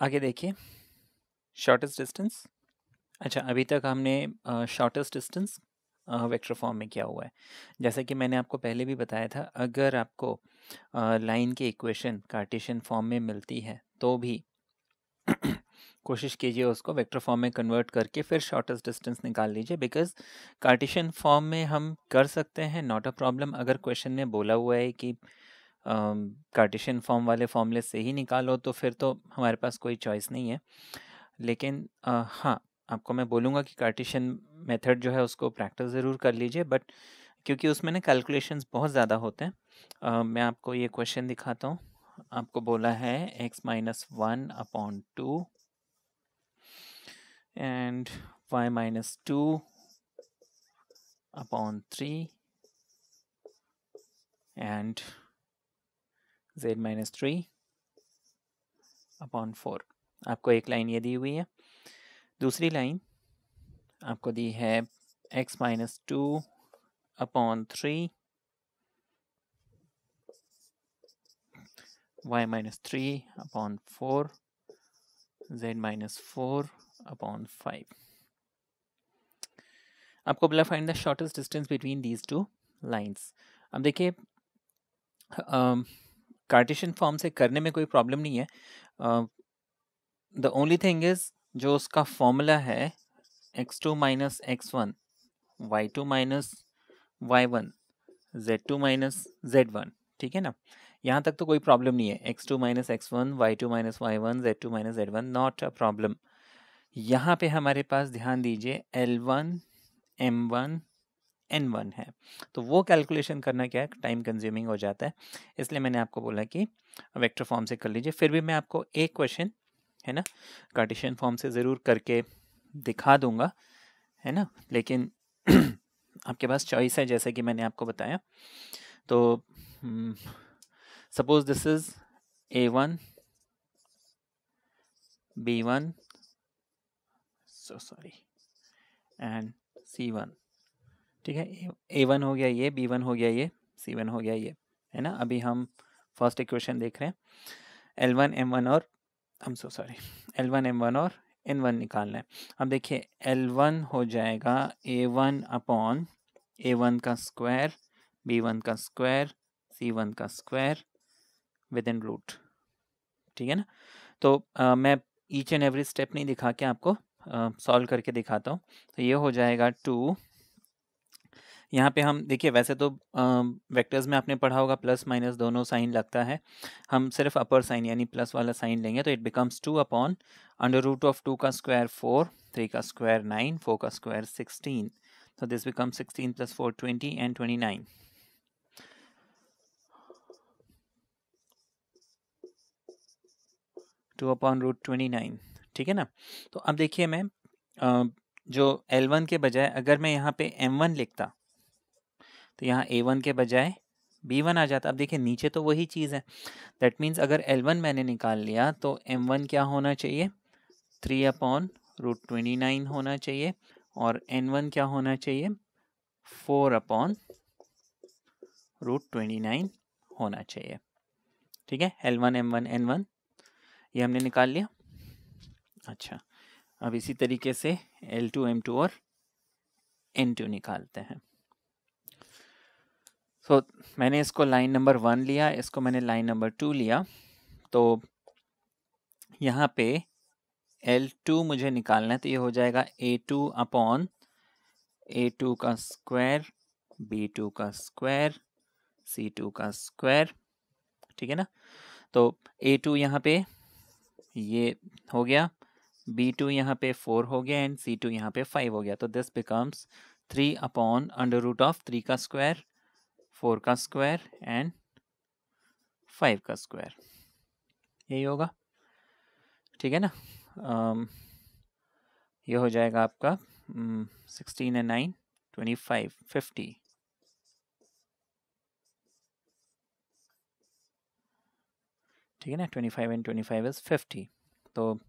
आगे देखिए shortest distance. अच्छा, अभी तक हमने शॉर्टेस्ट डिस्टेंस वेक्टर फॉर्म में किया हुआ है। जैसा कि मैंने आपको पहले भी बताया था, अगर आपको लाइन की इक्वेशन कार्टेशियन फॉर्म में मिलती है तो भी कोशिश कीजिए उसको वेक्टर फॉर्म में कन्वर्ट करके फिर शॉर्टेस्ट डिस्टेंस निकाल लीजिए, बिकॉज कार्टेशियन फॉर्म में हम कर सकते हैं, नॉट अ प्रॉब्लम। अगर क्वेश्चन में बोला हुआ है कि कार्टेशियन फॉर्म वाले फॉर्मूले से ही निकालो तो फिर तो हमारे पास कोई चॉइस नहीं है। लेकिन हाँ, आपको मैं बोलूँगा कि कार्टेशियन मेथड जो है उसको प्रैक्टिस ज़रूर कर लीजिए, बट क्योंकि उसमें ना कैलकुलेशंस बहुत ज़्यादा होते हैं। मैं आपको ये क्वेश्चन दिखाता हूँ। आपको बोला है x-1/2 and y-2/3 and z-3/4। आपको एक लाइन ये दी हुई है। दूसरी लाइन आपको दी है x-2/3 y-3/4 z-4/5। आपको बोला find the shortest distance between these two lines. अब देखिए कार्टेशियन फॉर्म से करने में कोई प्रॉब्लम नहीं है। द ओनली थिंग इज जो उसका फॉर्मूला है x2 minus x1 y2 minus y1 z2 minus z1, ठीक है ना। यहाँ तक तो कोई प्रॉब्लम नहीं है। x2 minus x1 y2 minus y1 z2 minus z1, not a problem. यहाँ पे हमारे पास ध्यान दीजिए L1 M1 N1 है, तो वो कैलकुलेशन करना क्या है, टाइम कंज्यूमिंग हो जाता है। इसलिए मैंने आपको बोला कि वेक्टर फॉर्म से कर लीजिए। फिर भी मैं आपको एक क्वेश्चन है ना कार्टेशियन फॉर्म से ज़रूर करके दिखा दूंगा, है ना। लेकिन आपके पास चॉइस है, जैसे कि मैंने आपको बताया। तो suppose this is A1 B1 and C1, ठीक है। A1 हो गया ये, B1 हो गया ये, C1 हो गया ये, है ना। अभी हम फर्स्ट इक्वेशन देख रहे हैं। L1 M1 और L1 M1 और N1 निकालना है। अब देखिए L1 हो जाएगा A1 का स्क्वायर B1 का स्क्वायर C1 का स्क्वायर विद इन रूट, ठीक है ना। तो मैं ईच एंड एवरी स्टेप नहीं दिखा के आपको सॉल्व करके दिखाता हूँ। तो ये हो जाएगा 2। यहाँ पे हम देखिए, वैसे तो वेक्टर्स में आपने पढ़ा होगा प्लस माइनस दोनों साइन लगता है। हम सिर्फ अपर साइन यानी प्लस वाला साइन लेंगे, तो it becomes 2 upon under root of 2 का स्क्वायर 4, 3 का स्क्वायर 9, 4 का स्क्वायर 16। तो this becomes 16 plus 4 20 and 29। Two upon root 29, ठीक है ना। तो अब देखिए मैं जो L1 के बजाय अगर मैं यहाँ पे M1 लिखता तो यहाँ A1 के बजाय B1 आ जाता। अब देखिए नीचे तो वही चीज़ है। दैट मीन्स अगर L1 मैंने निकाल लिया तो M1 क्या होना चाहिए, 3 अपॉन रूट 29 होना चाहिए, और N1 क्या होना चाहिए, 4 अपॉन रूट 29 होना चाहिए, ठीक है। L1 M1 N1 ये हमने निकाल लिया। अच्छा, अब इसी तरीके से L2 M2 और N2 निकालते हैं। तो मैंने इसको लाइन नंबर 1 लिया, इसको मैंने लाइन नंबर 2 लिया। तो यहाँ पे L2 मुझे निकालना है, तो ये हो जाएगा A2 अपॉन A2 का स्क्वायर B2 का स्क्वायर C2 का स्क्वायर, ठीक है ना। तो A2 यहाँ पे ये हो गया, B2 यहाँ पे 4 हो गया एंड C2 यहाँ पे 5 हो गया। तो this becomes 3 upon under root of 3 का स्क्वायर 4 का स्क्वायर एंड 5 का स्क्वायर, यही होगा, ठीक है ना। ये हो जाएगा आपका 16 एंड 9 25 50, ठीक है ना। 25 एंड 25 इज 50। तो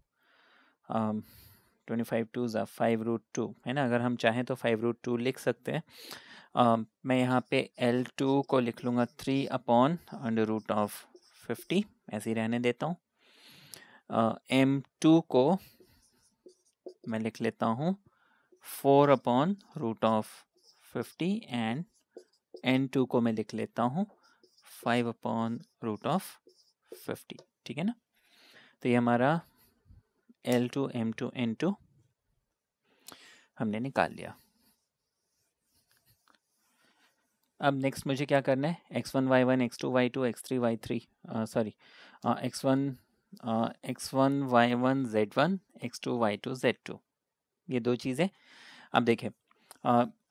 25 टू ज़ा 5 रूट 2, है ना। अगर हम चाहें तो 5 रूट 2 लिख सकते हैं। मैं यहाँ पे L2 को लिख लूँगा 3 अपॉन अंडर रूट ऑफ 50, ऐसे ही रहने देता हूँ। m2 को मैं लिख लेता हूँ 4/√50 एंड n2 को मैं लिख लेता हूँ 5/√50, ठीक है ना। तो ये हमारा L2 M2 N2 हमने निकाल लिया। अब नेक्स्ट मुझे क्या करना है, x1 y1 x2 y2 x3 y3 x1 y1 z1 x2 y2 z2, ये दो चीज़ें। अब देखें,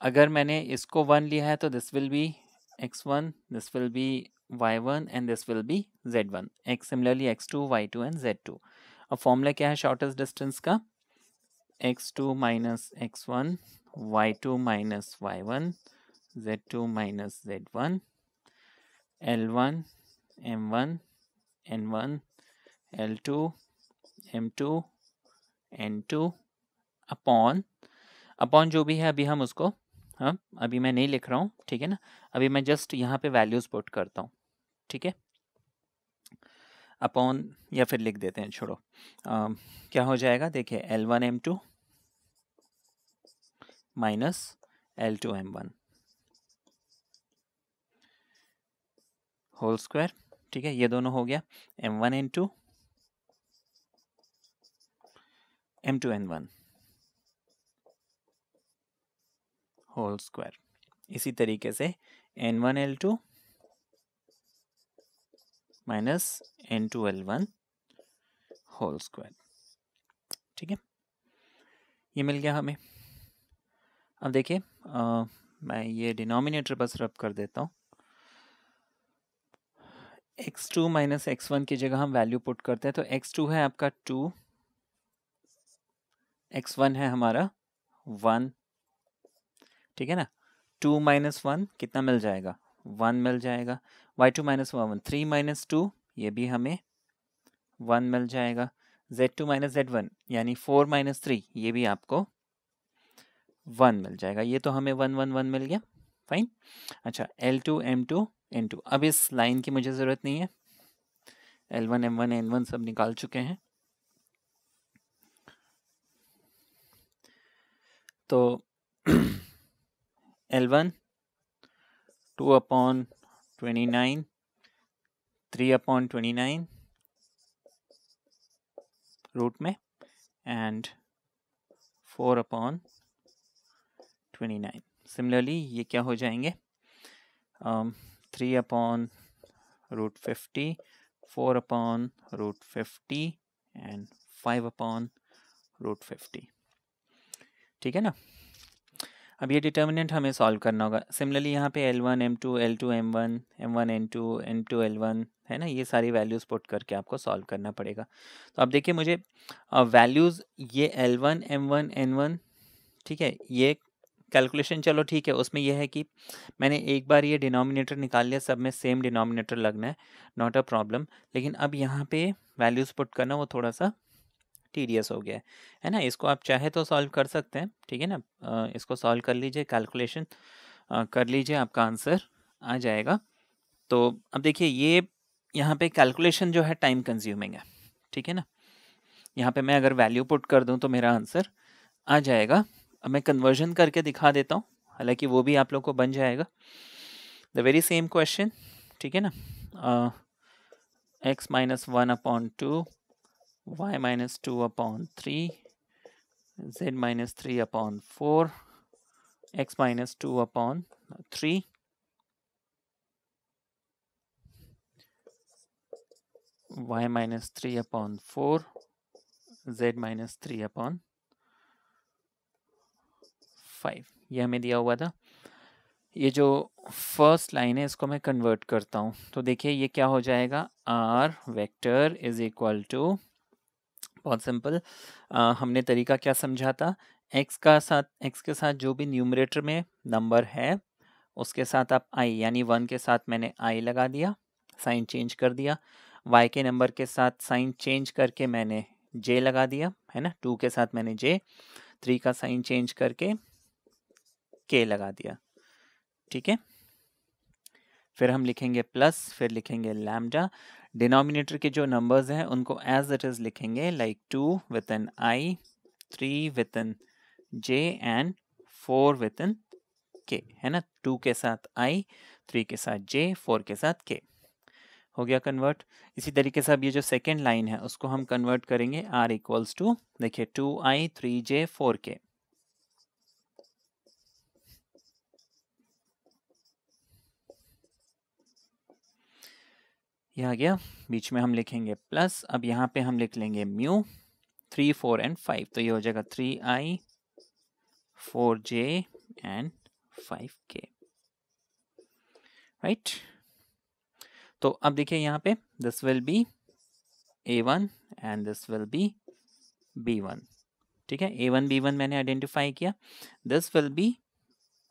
अगर मैंने इसको 1 लिया है तो this will be x1, this will be y1 and this will be z1, similarly x2 y2 and z2। अब फॉर्मूला क्या है शॉर्टेस्ट डिस्टेंस का, x2 minus x1 y2 minus y1 z2 minus z1 L1 M1 N1 L2 M2 N2 upon जो भी है अभी हम उसको, हाँ अभी मैं नहीं लिख रहा हूँ, ठीक है ना, अभी मैं जस्ट यहाँ पे वैल्यूज पुट करता हूँ, ठीक है। अपॉन या फिर लिख देते हैं, छोड़ो, क्या हो जाएगा, देखिए L1 M2 minus L2 M1 whole square, ठीक है, ये दोनों हो गया M1 N2 M2 N1 whole square. इसी तरीके से N1 L2 minus N2 L1 whole square, ठीक है, ये मिल गया हमें। अब देखिए मैं ये डिनोमिनेटर बस रब कर देता हूँ, x2 माइनस x1 की जगह हम वैल्यू पुट करते हैं, तो x2 है आपका 2, x1 है हमारा 1, ठीक है ना। 2 माइनस 1 कितना मिल जाएगा, 1 मिल जाएगा। y2 माइनस 1 3 माइनस 2, ये भी हमें 1 मिल जाएगा। z2 माइनस z1 यानी 4 माइनस 3, ये भी आपको 1 मिल जाएगा। ये तो हमें 1 1 1 मिल गया, फाइन। अच्छा L2 M2 N2, अब इस लाइन की मुझे ज़रूरत नहीं है, L1 M1 N1 सब निकाल चुके हैं। तो L1 2/29 3/29 रूट में एंड 4/29। सिमिलरली ये क्या हो जाएंगे, 3/√50 4/√50 एंड 5/√50, ठीक है ना। अब ये डिटर्मिनेंट हमें सॉल्व करना होगा। सिमिलरली यहाँ पे L1 M2 L2 M1 M1 N2 N2 L1 है ना, ये सारी वैल्यूज़ पुट करके आपको सॉल्व करना पड़ेगा। तो अब देखिए मुझे वैल्यूज़ ये L1 M1 N1, ठीक है, ये कैलकुलेशन चलो ठीक है, उसमें यह है कि मैंने एक बार ये डिनोमिनेटर निकाल लिया, सब में सेम डिनोमिनेटर लगना है, नॉट अ प्रॉब्लम। लेकिन अब यहाँ पे वैल्यूज़ पुट करना वो थोड़ा सा टीडियस हो गया है ना। इसको आप चाहे तो सॉल्व कर सकते हैं, ठीक है ना, इसको सॉल्व कर लीजिए, कैलकुलेशन कर लीजिए, आपका आंसर आ जाएगा। तो अब देखिए ये यहाँ पे कैलकुलेशन जो है टाइम कंज्यूमिंग है, ठीक है ना। यहाँ पे मैं अगर वैल्यू पुट कर दूँ तो मेरा आंसर आ जाएगा। अब मैं कन्वर्जन करके दिखा देता हूँ, हालांकि वो भी आप लोग को बन जाएगा, द वेरी सेम क्वेश्चन, ठीक है ना। x minus 1/2 y minus 2/3 z minus 3/4 x minus 2/3 y minus 3/4 z minus 3/5, ये हमें दिया हुआ था। ये जो फर्स्ट लाइन है इसको मैं कन्वर्ट करता हूँ, तो देखिए ये क्या हो जाएगा, r vector is equal to, बहुत सिंपल, हमने तरीका क्या समझा था, x के साथ जो भी न्यूमरेटर में नंबर है उसके साथ आप i यानी 1 के साथ मैंने i लगा दिया, साइन चेंज कर दिया। y के नंबर के साथ साइन चेंज करके मैंने j लगा दिया, है ना, 2 के साथ मैंने j, 3 का साइन चेंज करके k लगा दिया, ठीक है। फिर हम लिखेंगे प्लस, फिर लिखेंगे लैम्डा, डिनोमिनेटर के जो नंबर्स हैं उनको एज इट इज लिखेंगे, like 2 with an I, 3 with an J and 4 with an K, है ना। 2 के साथ आई, 3 के साथ जे, 4 के साथ के। हो गया कन्वर्ट। इसी तरीके से अब ये जो सेकेंड लाइन है उसको हम कन्वर्ट करेंगे आर इक्वल्स टू, देखिए 2i 3j 4k। ये आ गया। बीच में हम लिखेंगे प्लस, अब यहाँ पे हम लिख लेंगे म्यू 3 4 एंड 5, तो ये हो जाएगा 3i 4j and 5k, right. तो अब देखिए यहाँ पे this will be a1 and this will be b1, ठीक है। a1 b1 मैंने आइडेंटिफाई किया, दिस विल बी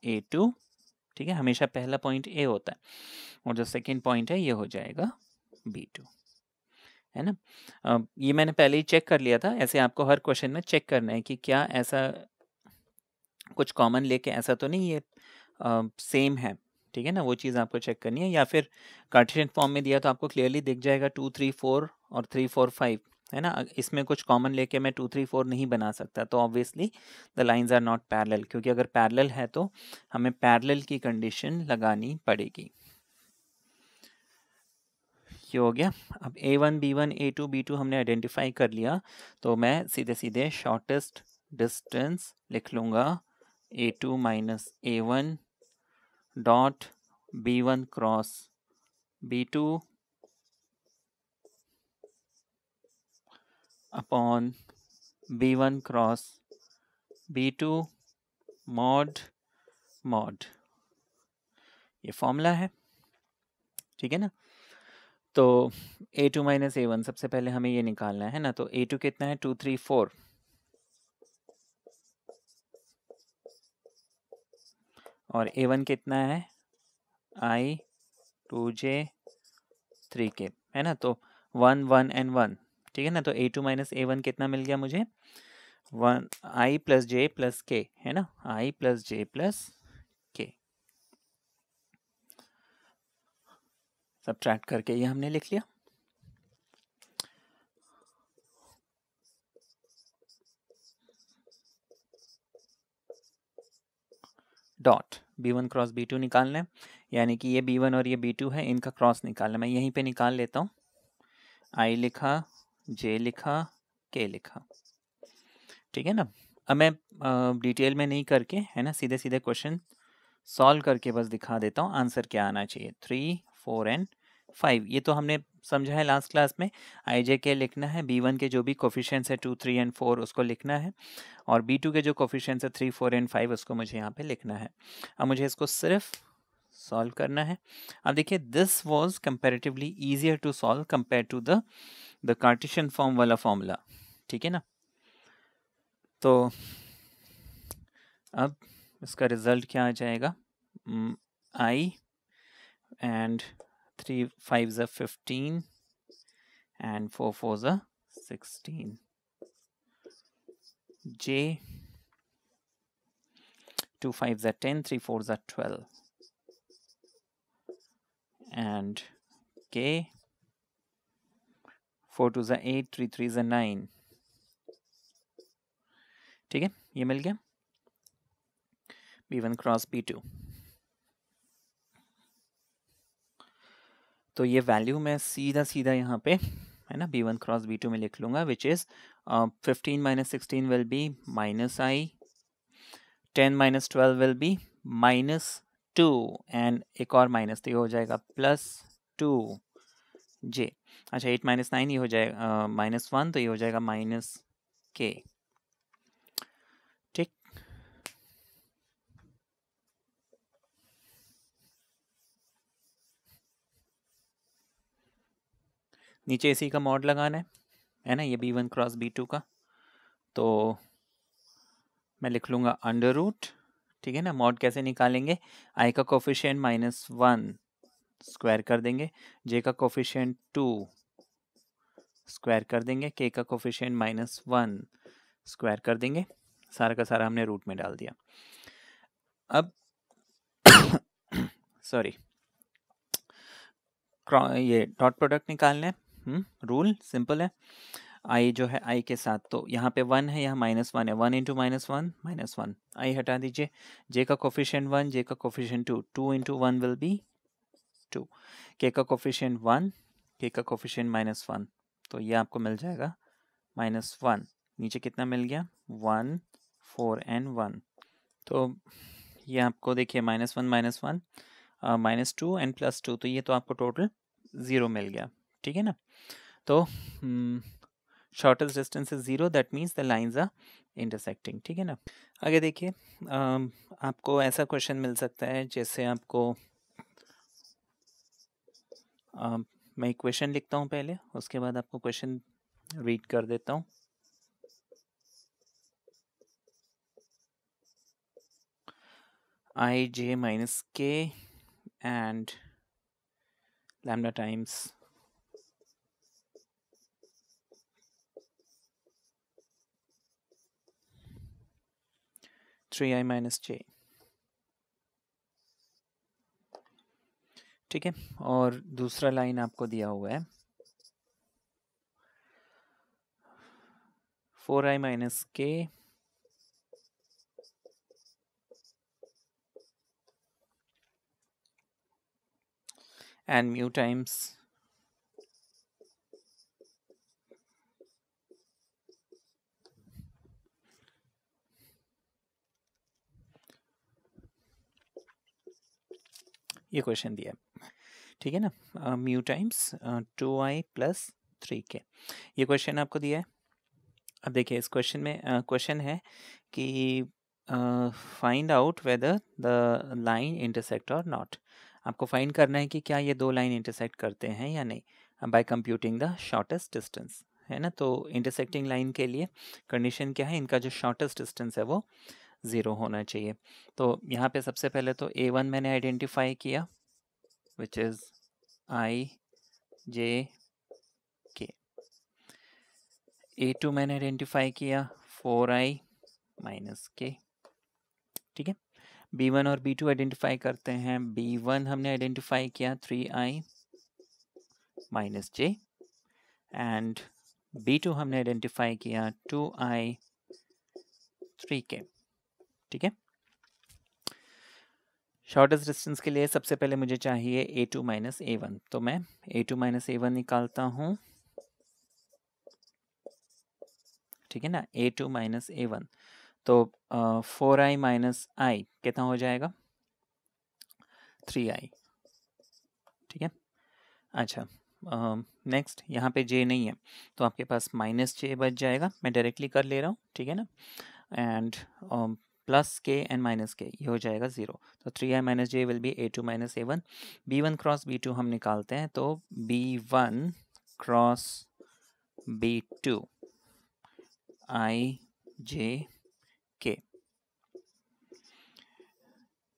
a2, ठीक है। हमेशा पहला पॉइंट a होता है और जो सेकंड पॉइंट है ये हो जाएगा b2, है ना। ये मैंने पहले ही चेक कर लिया था, ऐसे आपको हर क्वेश्चन में चेक करना है कि क्या ऐसा कुछ कॉमन लेके ऐसा तो नहीं ये सेम है, ठीक है ना। वो चीज़ आपको चेक करनी है, या फिर कार्टेशियन फॉर्म में दिया तो आपको क्लियरली दिख जाएगा 2 3 4 और 3 4 5, है ना। इसमें कुछ कॉमन लेके मैं 2 3 4 नहीं बना सकता, तो obviously the lines are not parallel, क्योंकि अगर पैरेलल है तो हमें पैरेलल की कंडीशन लगानी पड़ेगी। ये हो गया। अब a1 b1 a2 b2 हमने आइडेंटिफाई कर लिया, तो मैं सीधे सीधे शॉर्टेस्ट डिस्टेंस लिख लूँगा a2 minus a1 dot b1 cross b2 upon b1 cross b2 mod mod, ये फॉर्मूला है, ठीक है ना। तो a2 माइनस a1 सबसे पहले हमें ये निकालना है ना, तो a2 कितना है 2 3 4, और a1 कितना है i 2j 3k, है ना। तो 1 1 एंड 1, ठीक है ना। तो a2 माइनस a1 कितना मिल गया मुझे 1 i plus j plus k, है ना, i plus j plus k। Subtract करके ये हमने लिख लिया। डॉट b1 क्रॉस b2 निकालना है, यानी कि ये b1 और ये b2 है, इनका क्रॉस निकालना। मैं यहीं पे निकाल लेता हूँ, i लिखा, j लिखा, k लिखा, ठीक है ना। अब मैं डिटेल में नहीं करके, है ना, सीधे सीधे क्वेश्चन सॉल्व करके बस दिखा देता हूँ आंसर क्या आना चाहिए। 3 4 एंड 5 ये तो हमने समझा है लास्ट क्लास में। आई जे के लिखना है, b1 के जो भी कोफिशिएंट्स है 2 3 एंड 4 उसको लिखना है, और b2 के जो कोफिशिएंट्स है 3 4 एंड 5 उसको मुझे यहाँ पे लिखना है। अब मुझे इसको सिर्फ सॉल्व करना है। अब देखिए this was comparatively easier to solve compare to the Cartesian form वाला फॉर्मूला, ठीक है ना। तो अब इसका रिजल्ट क्या आ जाएगा, i and 3 5s are 15 and 4 4s are 16, j 2 5s are 10, 3 4s are 12, and k 4 2s are 8, 3 3s are 9, ठीक है। ये मिल गया b1 क्रॉस b2। तो ये वैल्यू मैं सीधा सीधा यहाँ पे, है ना, b1 क्रॉस b2 में लिख लूँगा, which is 15 minus 16 will be minus i, 10 minus 12 will be minus 2, and एक और माइनस, तो ये हो जाएगा प्लस 2j। अच्छा 8 माइनस 9 ये हो जाएगा माइनस 1, तो ये हो जाएगा माइनस k, ठीक। नीचे इसी का मॉड लगाना है ना, ये b1 क्रॉस b2 का, तो मैं लिख लूँगा अंडर रूट, ठीक है ना। मॉड कैसे निकालेंगे, i का कोफिशिएंट माइनस 1 स्क्वायर कर देंगे, j का कोफिशिएंट 2 स्क्वायर कर देंगे, k का कोफिशिएंट माइनस 1 स्क्वायर कर देंगे, सारा का सारा हमने रूट में डाल दिया। अब सॉरी, ये डॉट प्रोडक्ट निकालना है। रूल सिंपल है। आई जो है आई के साथ, तो यहाँ पे 1 है, यहाँ -1 है, 1 इंटू -1 -1, आई हटा दीजिए। जे का कोफिशिएंट 1, जे का कोफिशिएंट 2, 2 इंटू 1 विल बी 2, के का कोफिशिएंट 1, के का कोफिशिएंट -1, तो ये आपको मिल जाएगा -1। नीचे कितना मिल गया? 1, 4 एंड 1। तो ये आपको देखिए -1 -2 एंड +2, तो ये तो आपको टोटल 0 मिल गया। ठीक है ना? तो shortest distance is 0, that means the lines are intersecting. ठीक है ना? आगे देखिए, आपको ऐसा क्वेश्चन मिल सकता है जैसे आपको मैं एक क्वेश्चन लिखता हूँ पहले, उसके बाद आपको क्वेश्चन रीड कर देता हूँ। I j minus k and lambda times three I minus J. ठीक है, और दूसरा लाइन आपको दिया हुआ है 4i माइनस के and mu times ये क्वेश्चन दिया है। ठीक है ना? Mu times 2i plus 3k, ये क्वेश्चन आपको दिया है। अब देखिए इस क्वेश्चन में क्वेश्चन है कि find out whether the line intersect और नॉट। आपको फाइंड करना है कि क्या ये दो लाइन इंटरसेक्ट करते हैं या नहीं, by computing the shortest distance, है ना? तो इंटरसेक्टिंग लाइन के लिए कंडीशन क्या है? इनका जो शॉर्टेस्ट डिस्टेंस है वो 0 होना चाहिए। तो यहाँ पे सबसे पहले तो a1 मैंने आइडेंटिफाई किया, विच इज़ आई जे के। a2 मैंने आइडेंटिफाई किया 4i माइनस के। ठीक है, b1 और b2 आइडेंटिफाई करते हैं। b1 हमने आइडेंटिफाई किया 3i minus J, and b2 हमने आइडेंटिफाई किया 2i 3k। ठीक है, शॉर्टेस्ट डिस्टेंस के लिए सबसे पहले मुझे चाहिए a2 माइनस a1, तो मैं a2 माइनस a1 निकालता हूँ। ठीक है ना? a2 माइनस a1, तो 4i माइनस आई कितना हो जाएगा? 3i। ठीक है, अच्छा नेक्स्ट यहाँ पे j नहीं है, तो आपके पास माइनस जे बच जाएगा। मैं डायरेक्टली कर ले रहा हूँ, ठीक है ना? एंड प्लस के एंड माइनस के, ये हो जाएगा 0। तो 3i minus J will be a2 minus a1। b1 cross b2 हम निकालते हैं, तो b1 cross b2 i j k।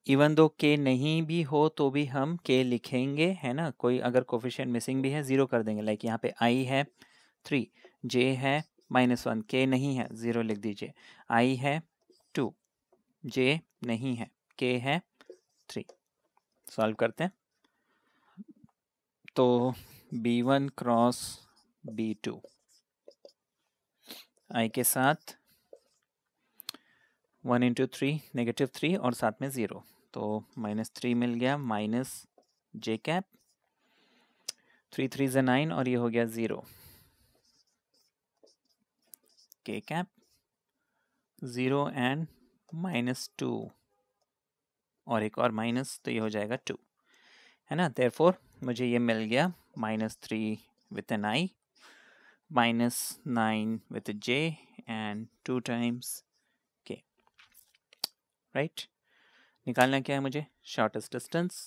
Even though के नहीं भी हो तो भी हम के लिखेंगे, है ना? कोई अगर कोफिशिएंट मिसिंग भी है 0 कर देंगे। लाइक यहाँ पे आई है 3, जे है -1, के नहीं है 0 लिख दीजिए। आई है 2, जे नहीं है, के है 3। सॉल्व करते हैं, तो b1 क्रॉस b2 आई के साथ 1 इंटू 3 -3 और साथ में 0, तो -3 मिल गया, माइनस जे कैप 3 3 ज़ा 9 और ये हो गया 0, के कैप 0 एंड -2 और एक और माइनस, तो ये हो जाएगा 2, है ना? देयरफॉर मुझे ये मिल गया -3 with an I, -9 with J and 2 times के। राइट, निकालना क्या है मुझे? Shortest distance.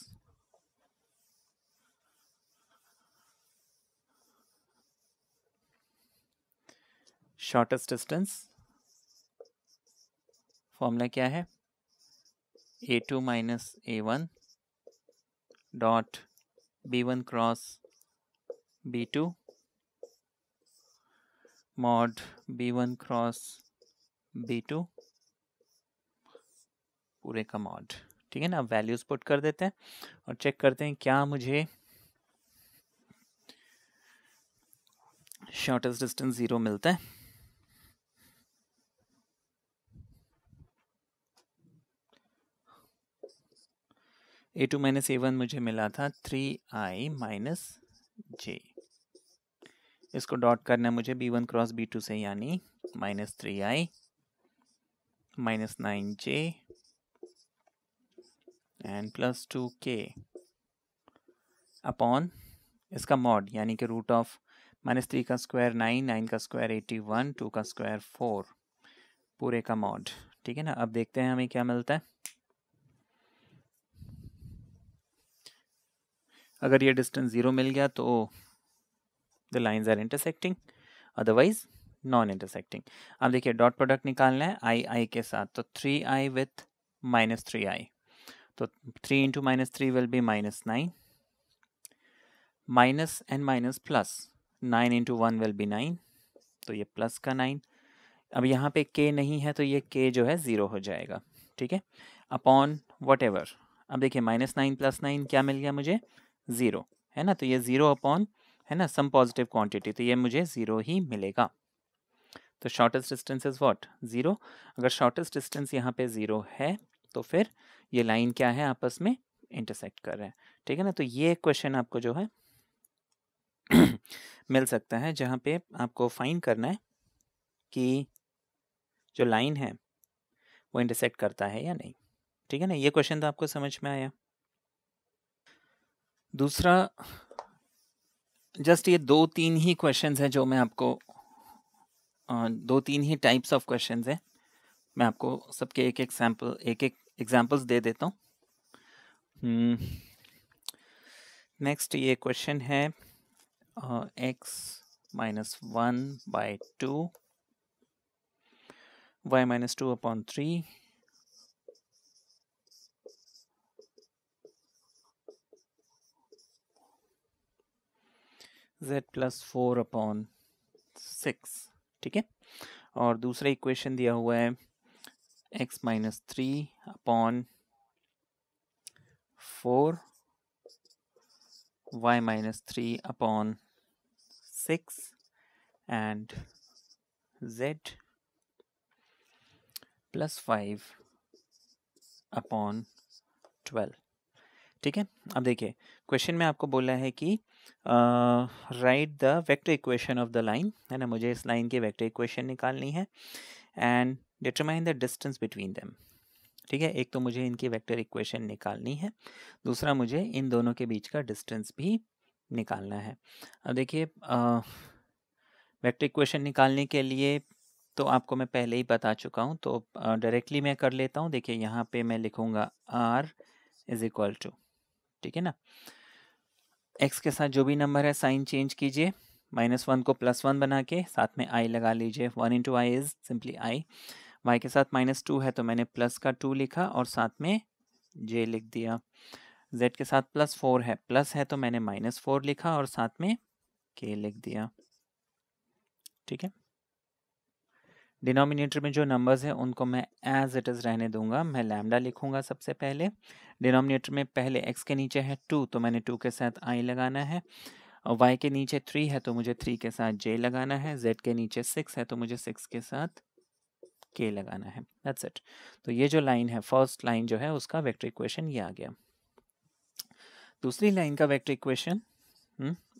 Shortest distance formula क्या है? a2 minus a1 dot b1 cross b2 mod b1 cross b2 पूरे का मॉड। ठीक है ना? अब वैल्यूज पुट कर देते हैं और चेक करते हैं क्या मुझे शॉर्टेस्ट डिस्टेंस 0 मिलता है। A2 माइनस A1 मुझे मिला था 3i माइनस जे। इसको डॉट करना है मुझे B1 क्रॉस B2 से, यानी minus 3i minus 9j and plus 2k upon इसका मॉड, यानी कि रूट ऑफ -3 का स्क्वायर 9, 9 का स्क्वायर 81, 2 का स्क्वायर 4, पूरे का मॉड। ठीक है ना। अब देखते हैं हमें क्या मिलता है। अगर ये डिस्टेंस 0 मिल गया तो the lines are intersecting, otherwise non intersecting. अब देखिए डॉट प्रोडक्ट निकालना है आई के साथ, तो 3i विथ माइनस 3i, तो 3 into minus 3 will be minus 9, minus and minus plus, 9 into 1 will be 9, तो ये प्लस का 9। अब यहाँ पे k नहीं है तो ये k जो है 0 हो जाएगा। ठीक है, अपॉन वट एवर। अब देखिए -9 + 9 क्या मिल गया मुझे, 0 है ना। तो ये 0 अपॉन है ना सम पॉजिटिव क्वांटिटी, तो ये मुझे 0 ही मिलेगा। तो शॉर्टेस्ट डिस्टेंस इज व्हाट, 0। अगर शॉर्टेस्ट डिस्टेंस यहाँ पे 0 है तो फिर ये लाइन क्या है, आपस में इंटरसेक्ट कर रहे हैं। ठीक है ना। तो ये क्वेश्चन आपको जो है मिल सकता है, जहाँ पे आपको फाइंड करना है कि जो लाइन है वो इंटरसेक्ट करता है या नहीं। ठीक है ना। ये क्वेश्चन तो आपको समझ में आया। दूसरा, जस्ट ये 2-3 ही क्वेश्चंस हैं जो मैं आपको 2-3 ही टाइप्स ऑफ क्वेश्चंस हैं, मैं आपको सबके एक एग्जाम्पल्स दे देता हूँ। नेक्स्ट ये क्वेश्चन है x - 1/2 y - 2/3 z + 4/6। ठीक है। और दूसरा इक्वेशन दिया हुआ है x - 3/4 y - 3/6 and z + 5/12। ठीक है। अब देखिए क्वेश्चन में आपको बोला है कि right the vector equation of the line, है ना। मुझे इस लाइन की वेक्टर इक्वेशन निकालनी है and determine the distance between them. ठीक है, एक तो मुझे इनकी वेक्टर इक्वेशन निकालनी है, दूसरा मुझे इन दोनों के बीच का डिस्टेंस भी निकालना है। अब देखिए वेक्टर इक्वेशन निकालने के लिए तो आपको मैं पहले ही बता चुका हूँ, तो डायरेक्टली मैं कर लेता हूँ। देखिए यहाँ पे मैं लिखूँगा r = ठीक है ना, x के साथ जो भी नंबर है साइन चेंज कीजिए, -1 को +1 बना के साथ में i लगा लीजिए। 1 × i is simply i। y के साथ -2 है तो मैंने प्लस का 2 लिखा और साथ में j लिख दिया। z के साथ +4 है, प्लस है तो मैंने -4 लिखा और साथ में k लिख दिया। ठीक है। डिनोमिनेटर में जो नंबर्स हैं उनको मैं एज इट इज़ रहने दूंगा, मैं लैम्डा लिखूंगा सबसे पहले। डिनोमिनेटर में पहले x के नीचे है 2 तो मैंने 2 के साथ i लगाना है, और y के नीचे 3 है तो मुझे 3 के साथ j लगाना है, z के नीचे 6 है तो मुझे 6 के साथ k लगाना है। That's it. तो ये जो लाइन है, फर्स्ट लाइन जो है उसका वेक्टर इक्वेशन ये आ गया। दूसरी लाइन का वेक्टर इक्वेशन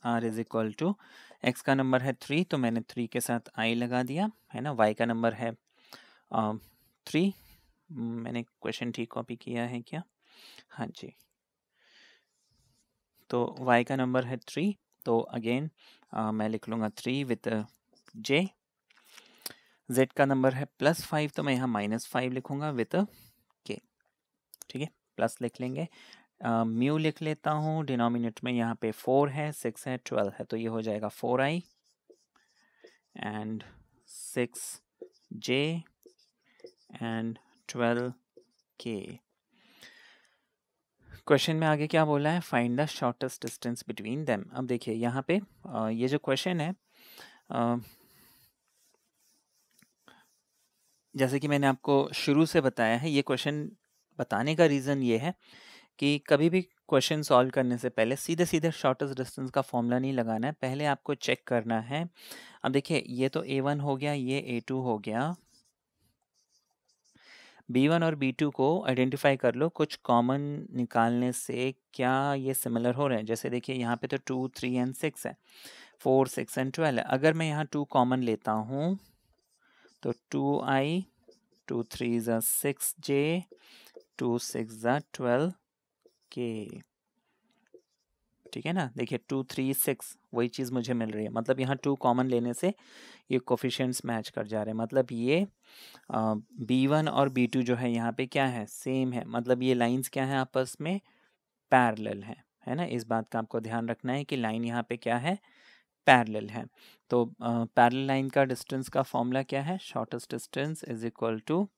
r = x का नंबर है 3 तो मैंने 3 के साथ i लगा दिया, है ना। y का नंबर है 3, मैंने क्वेश्चन ठीक कॉपी किया है क्या, हाँ जी। तो y का नंबर है 3 तो अगेन मैं लिख लूँगा 3 विथ j। z का नंबर है +5 तो मैं यहाँ -5 लिखूँगा विथ k। ठीक है, प्लस लिख लेंगे। म्यू लिख लेता हूँ, डिनोमिनेटर में यहाँ पे 4 है, 6 है, 12 है तो ये हो जाएगा 4i and 6j and 12k। Question में आगे क्या बोला है, find the shortest distance between them. अब देखिए यहाँ पे ये जो क्वेश्चन है, जैसे कि मैंने आपको शुरू से बताया है, ये क्वेश्चन बताने का रीज़न ये है कि कभी भी क्वेश्चन सॉल्व करने से पहले सीधे सीधे शॉर्टेस्ट डिस्टेंस का फॉर्मूला नहीं लगाना है, पहले आपको चेक करना है। अब देखिए ये तो A1 हो गया, ये A2 हो गया, B1 और B2 को आइडेंटिफाई कर लो, कुछ कॉमन निकालने से क्या ये सिमिलर हो रहे हैं। जैसे देखिए यहाँ पे तो 2, 3 एंड 6 है, 4, 6 एंड 12 है। अगर मैं यहाँ 2 कॉमन लेता हूँ तो 2i, 2 3 ज़ा 6j, 2 6 ज़ा 12k, ठीक है ना। देखिए 2 3 6 वही चीज़ मुझे मिल रही है, मतलब यहाँ 2 कॉमन लेने से ये कोफिशिएंट्स मैच कर जा रहे हैं। मतलब ये B1 और B2 जो है यहाँ पे क्या है, सेम है। मतलब ये लाइंस क्या है, आपस में पैरेलल है ना। इस बात का आपको ध्यान रखना है कि लाइन यहाँ पे क्या है, पैरेलल है। तो पैरेलल लाइन का डिस्टेंस का फॉर्मूला क्या है, shortest distance is equal to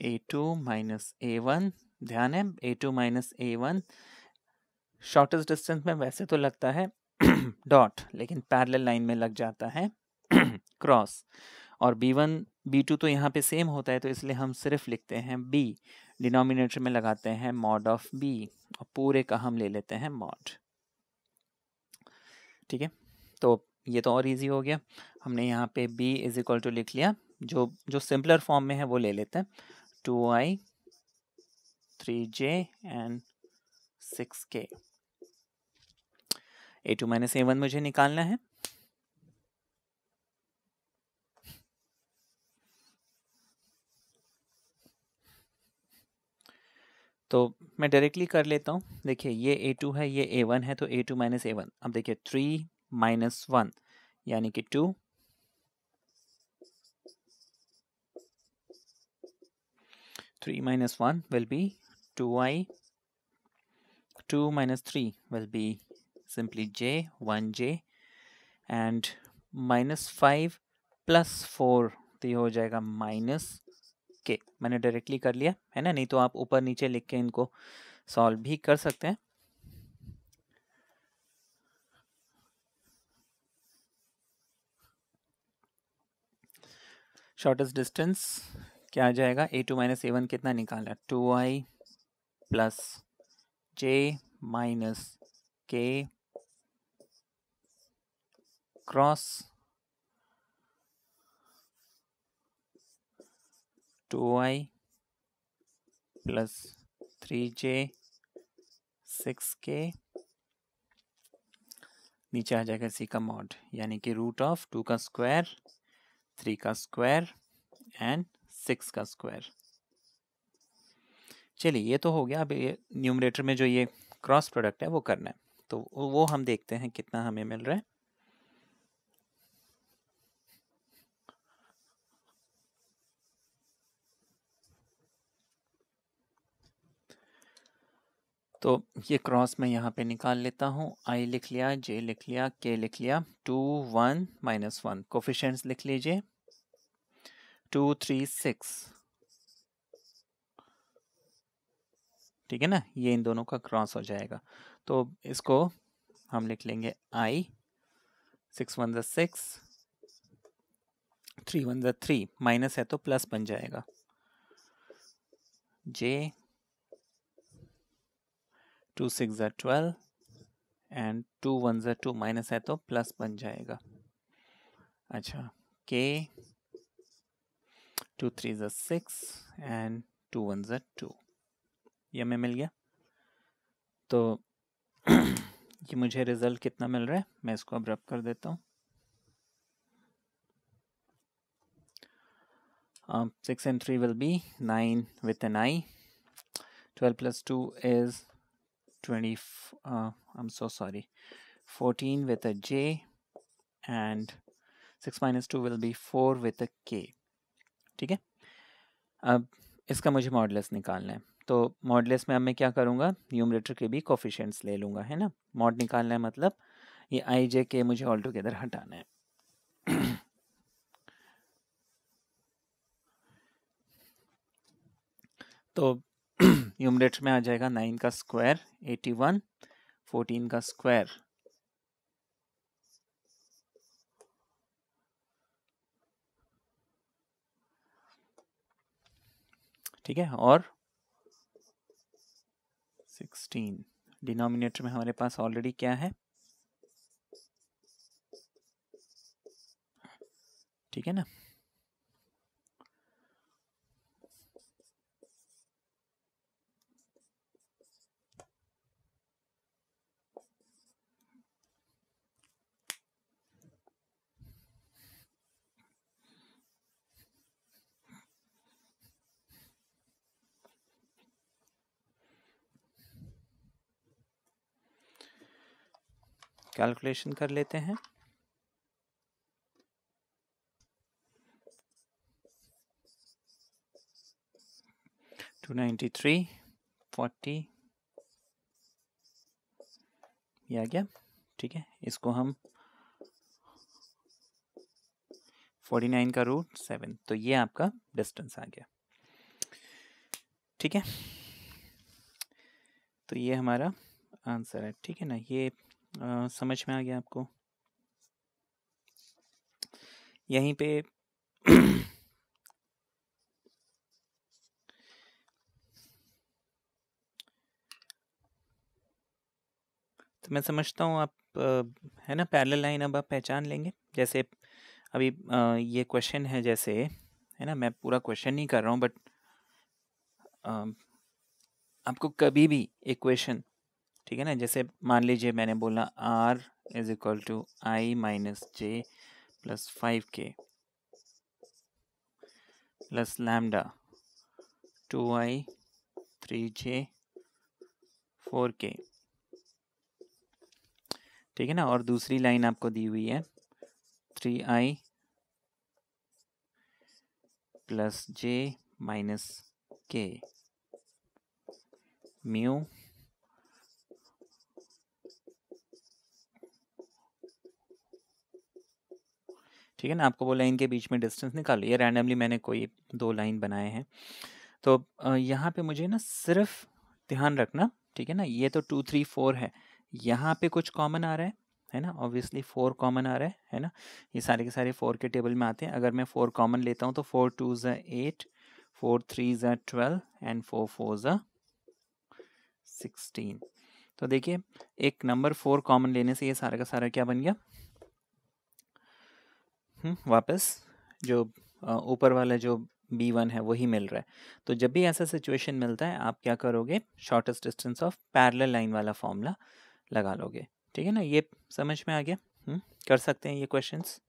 A2 minus A1। ध्यान है A2 minus A1 shortest distance में वैसे तो लगता है डॉट, लेकिन पैरेलल लाइन में लग जाता है क्रॉस। और B1 B2 तो यहाँ पे सेम होता है, तो इसलिए हम सिर्फ लिखते हैं B, डिनोमिनेटर में लगाते हैं मॉड ऑफ B और पूरे का हम ले लेते हैं मॉड। ठीक है, तो ये तो और इजी हो गया। हमने यहाँ पे B इज इक्वल टू लिख लिया, जो सिंपलर फॉर्म में है वो ले लेते हैं, 2i, 3j and 6k। A2 minus A1 मुझे निकालना है। तो मैं डायरेक्टली कर लेता हूँ। देखिए ये A2 है, ये A1 है, तो A2 माइनस A1। अब देखिए 3 माइनस 1 यानी कि 2, 3 minus 1 will be 2i, 2 minus 3 will be simply j, 1j, and minus 5 plus 4 तो ये हो जाएगा माइनस के। मैंने डायरेक्टली कर लिया है ना, नहीं तो आप ऊपर नीचे लिख के इनको सॉल्व भी कर सकते हैं। शॉर्टेस्ट डिस्टेंस क्या आ जाएगा, A2 माइनस A1 कितना निकालना है, 2i plus j minus k cross 2i plus 3j 6k, नीचे आ जाएगा सी का मॉड, यानी कि रूट ऑफ 2 का स्क्वायर, 3 का स्क्वायर एंड 6 का स्क्वायर। चलिए ये तो हो गया। अब ये न्यूमरेटर में जो ये क्रॉस प्रोडक्ट है वो करना है, तो वो हम देखते हैं कितना हमें मिल रहा है। तो ये क्रॉस मैं यहाँ पे निकाल लेता हूँ, i लिख लिया, j लिख लिया, k लिख लिया, 2 1 माइनस 1 कोफिशिएंट्स लिख लीजिए, 2 3 6, ठीक है ना। ये इन दोनों का क्रॉस हो जाएगा, तो इसको हम लिख लेंगे i, 6 1 ज़ा 6, 3 1 ज़ा 3, माइनस है तो प्लस बन जाएगा, j, 2 6 ज़ा 12 एंड 2 1 ज़ा 2, माइनस है तो प्लस बन जाएगा। अच्छा, k, 2 3 ज़ा 6 एंड 2 1 ज़ा 2, ये हमें मिल गया। तो ये मुझे रिजल्ट कितना मिल रहा है, मैं इसको अब रब कर देता हूँ। 6 and 3 will be 9 with an I, 12 plus 2 is 20, I'm so sorry, 14 with a J, and 6 minus 2 will be 4 with a K, ठीक है। अब इसका मुझे मॉडुलस निकालना है, तो मॉडुलस में अब मैं क्या करूँगा, न्यूमरेटर के भी कोफिशिएंट्स ले लूँगा, है ना। मॉड निकालना है मतलब ये आई जे के मुझे ऑल टुगेदर हटाना है। तो न्यूमरेटर में आ जाएगा 9 का स्क्वायर 81, 14 का स्क्वायर ठीक है, और 16, डिनोमिनेटर में हमारे पास ऑलरेडी क्या है, ठीक है ना। कैलकुलेशन कर लेते हैं। टू 93 40 ये आ गया, ठीक है। इसको हम 49 का रूट 7, तो ये आपका डिस्टेंस आ गया, ठीक है। तो ये हमारा आंसर है, ठीक है ना। ये समझ में आ गया आपको। यहीं पे तो मैं समझता हूँ आप है ना, पैरेलल लाइन अब आप पहचान लेंगे। जैसे अभी ये क्वेश्चन है, जैसे है ना, मैं पूरा क्वेश्चन नहीं कर रहा हूँ, बट आपको कभी भी इक्वेशन, ठीक है ना, जैसे मान लीजिए मैंने बोला r is equal to I minus J plus 5k plus lambda 2i 3j 4k, ठीक है ना। और दूसरी लाइन आपको दी हुई है 3i plus j minus k mu ठीक है ना। आपको बोला इनके बीच में डिस्टेंस निकालो। ये रैंडमली मैंने कोई दो लाइन बनाए हैं। तो यहाँ पे मुझे ना सिर्फ ध्यान रखना, ठीक है ना, ये तो 2 3 4 है, यहाँ पे कुछ कॉमन आ रहा है ना, ऑब्वियसली 4 कॉमन आ रहा है ना। ये सारे के सारे 4 के टेबल में आते हैं। अगर मैं 4 कॉमन लेता हूँ तो 4 2 ज़ा 8, 4 3 ज़ा 12 एंड 4 4 ज़ा 16। तो देखिए एक नंबर 4 कॉमन लेने से ये सारा का सारा क्या बन गया, वापस जो ऊपर वाला जो B1 है वही मिल रहा है। तो जब भी ऐसा सिचुएशन मिलता है आप क्या करोगे, shortest distance of parallel line वाला फॉर्मूला लगा लोगे, ठीक है ना। ये समझ में आ गया। कर सकते हैं ये क्वेश्चंस।